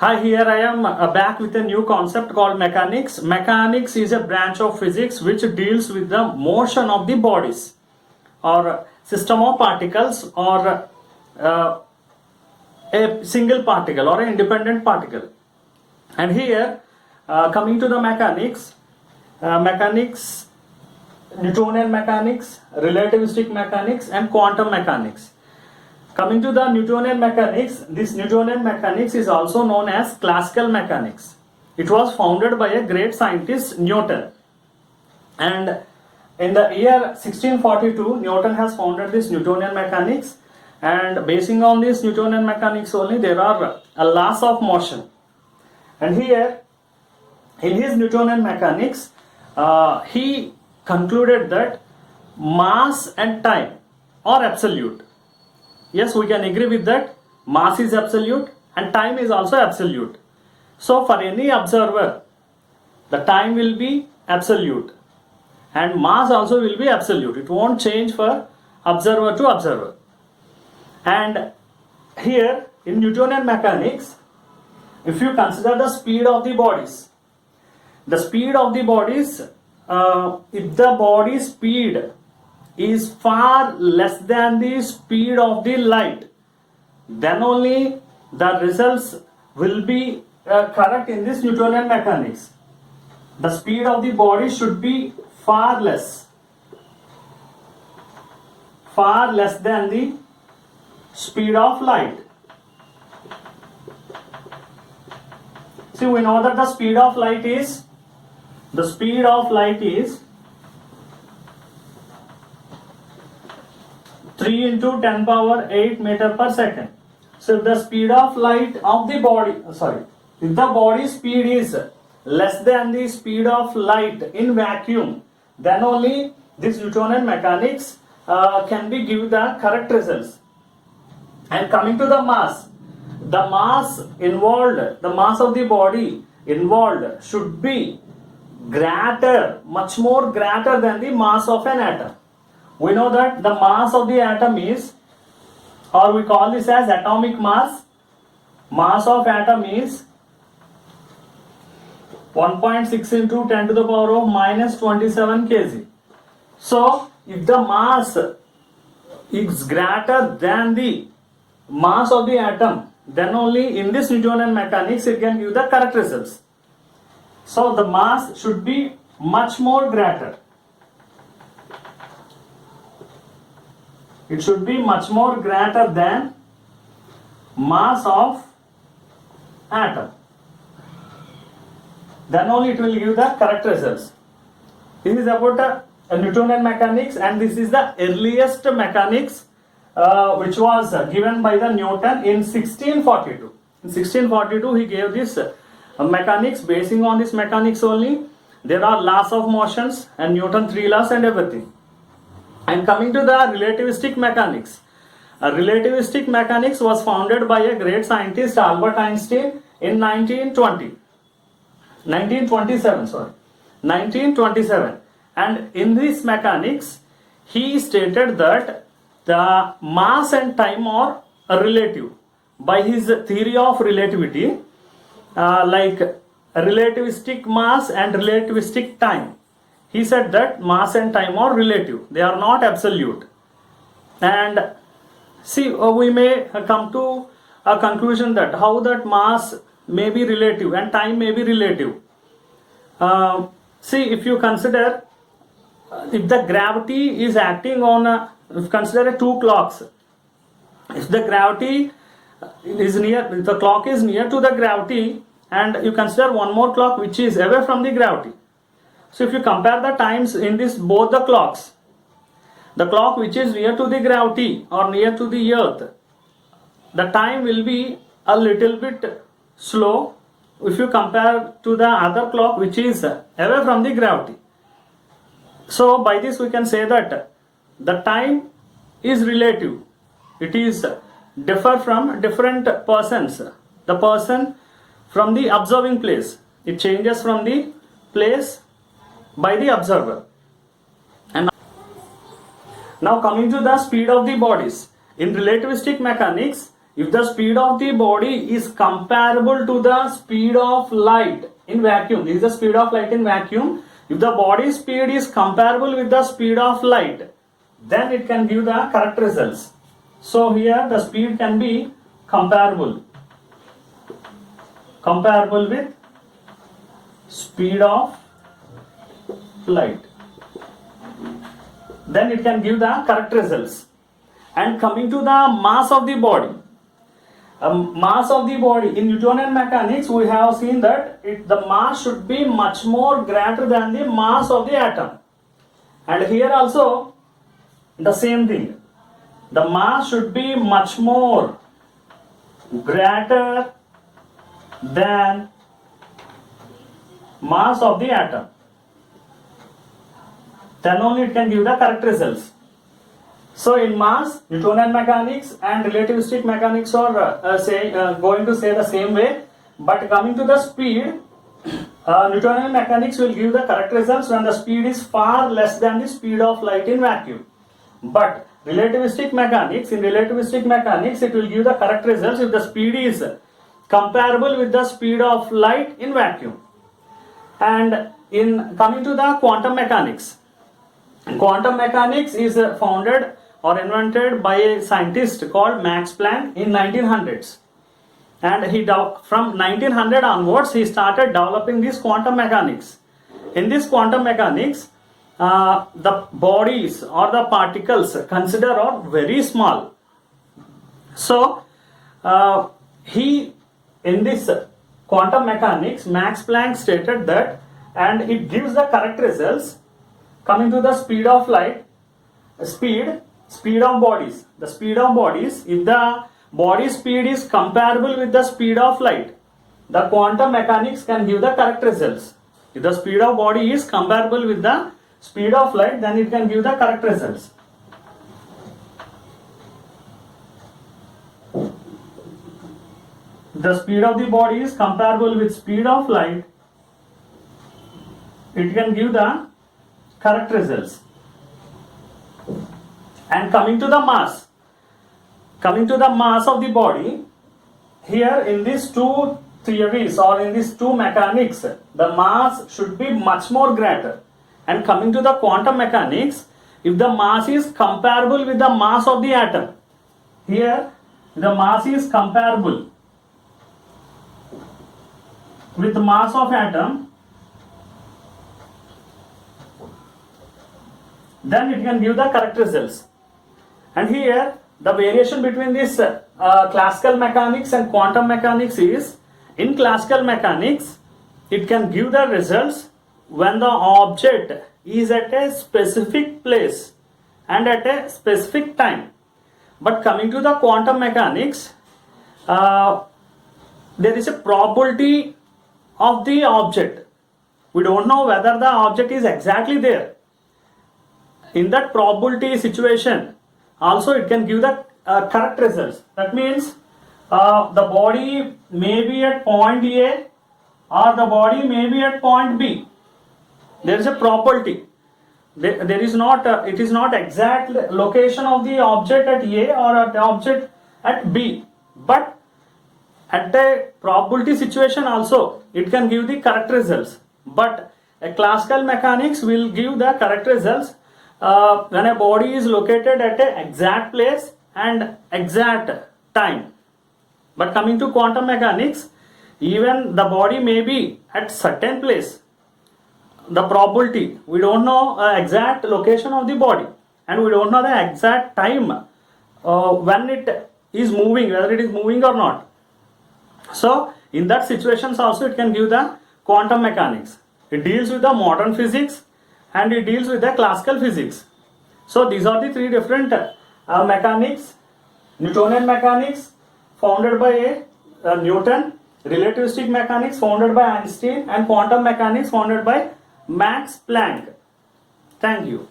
Hi, here I am back with a new concept called mechanics. Mechanics is a branch of physics which deals with the motion of the bodies or system of particles or a single particle or an independent particle. And here, coming to the mechanics, Newtonian mechanics, relativistic mechanics, and quantum mechanics. Coming to the Newtonian mechanics, this Newtonian mechanics is also known as classical mechanics. It was founded by a great scientist, Newton. And in the year 1642, Newton has founded this Newtonian mechanics. And basing on this Newtonian mechanics only, there are laws of motion. And here, in his Newtonian mechanics, he concluded that mass and time are absolute. Yes, we can agree with that. Mass is absolute and time is also absolute. So for any observer, the time will be absolute and mass also will be absolute. It won't change for observer to observer. And here in Newtonian mechanics, if you consider the speed of the bodies, if the body speed is far less than the speed of the light, then only the results will be correct in this Newtonian mechanics. The speed of the body should be far less than the speed of light. See, we know that the speed of light is 3 into 10 power 8 meter per second. So if the speed of light of the body, if the body speed is less than the speed of light in vacuum, then only this Newtonian mechanics can be give the correct results. And coming to the mass involved, the mass of the body involved should be much more greater than the mass of an atom. We know that the mass of the atom is, or we call this as atomic mass. Mass of atom is 1.6 into 10 to the power of minus 27 kg. So, if the mass is greater than the mass of the atom, then only in this Newtonian mechanics it can give the correct results. So, the mass should be much more greater. It should be much more greater than mass of atom. Then only it will give the correct results. This is about a Newtonian mechanics, and this is the earliest mechanics which was given by the Newton in 1642. In 1642 he gave this mechanics. Basing on this mechanics only, there are laws of motions and Newton 3 laws and everything. And coming to the relativistic mechanics. Relativistic mechanics was founded by a great scientist, Albert Einstein, in 1927. And in this mechanics, he stated that the mass and time are relative. By his theory of relativity, like relativistic mass and relativistic time, he said that mass and time are relative. They are not absolute. And see, we may come to a conclusion that how that mass may be relative and time may be relative. See, if you consider, if the gravity is acting on consider two clocks. If the gravity is near, if the clock is near to the gravity, and you consider one more clock which is away from the gravity. So if you compare the times in this both the clocks, the clock which is near to the gravity or near to the earth, the time will be a little bit slow if you compare to the other clock which is away from the gravity. So by this we can say that the time is relative. It is differ from different persons. The person from the observing place, it changes from the place by the observer. And now coming to the speed of the bodies. In relativistic mechanics, if the speed of the body is comparable to the speed of light in vacuum, this is the speed of light in vacuum. If the body speed is comparable with the speed of light, then it can give the correct results. So here the speed can be comparable with speed of light, then it can give the correct results. And coming to the mass of the body, mass of the body in Newtonian mechanics, we have seen that the mass should be much more greater than the mass of the atom. And here also the same thing, the mass should be much more greater than mass of the atom. Then only it can give the correct results. So in mass, Newtonian mechanics and relativistic mechanics are going to say the same way. But coming to the speed, Newtonian mechanics will give the correct results when the speed is far less than the speed of light in vacuum. But relativistic mechanics, in relativistic mechanics, it will give the correct results if the speed is comparable with the speed of light in vacuum. And in coming to the quantum mechanics is founded or invented by a scientist called Max Planck in 1900s. And from 1900 onwards, he started developing this quantum mechanics. In this quantum mechanics, the bodies or the particles considered are very small. So in this quantum mechanics, Max Planck stated that, and it gives the correct results coming to the speed of light, speed of bodies. The speed of bodies, if the body speed is comparable with the speed of light, the quantum mechanics can give the correct results. If the speed of body is comparable with the speed of light, then it can give the correct results. The speed of the body is comparable with speed of light, it can give the correct results. And coming to the mass of the body, here in these two theories or in these two mechanics, the mass should be much more greater. And coming to the quantum mechanics, if the mass is comparable with the mass of the atom, here the mass is comparable with the mass of atom, then it can give the correct results. And here the variation between this classical mechanics and quantum mechanics is, in classical mechanics it can give the results when the object is at a specific place and at a specific time. But coming to the quantum mechanics, there is a probability of the object. We don't know whether the object is exactly there. In that probability situation, also it can give the correct results. That means the body may be at point A or the body may be at point B. There is a probability. There is not. It is not exact location of the object at A or at the object at B. But at the probability situation also, it can give the correct results. But a classical mechanics will give the correct results when a body is located at an exact place and exact time. But coming to quantum mechanics, even the body may be at certain place. The probability, we don't know exact location of the body, and we don't know the exact time when it is moving, whether it is moving or not. So in that situations also it can give the quantum mechanics. It deals with the modern physics and it deals with the classical physics. So these are the three different mechanics: Newtonian mechanics founded by Newton, relativistic mechanics founded by Einstein, and quantum mechanics founded by Max Planck. Thank you.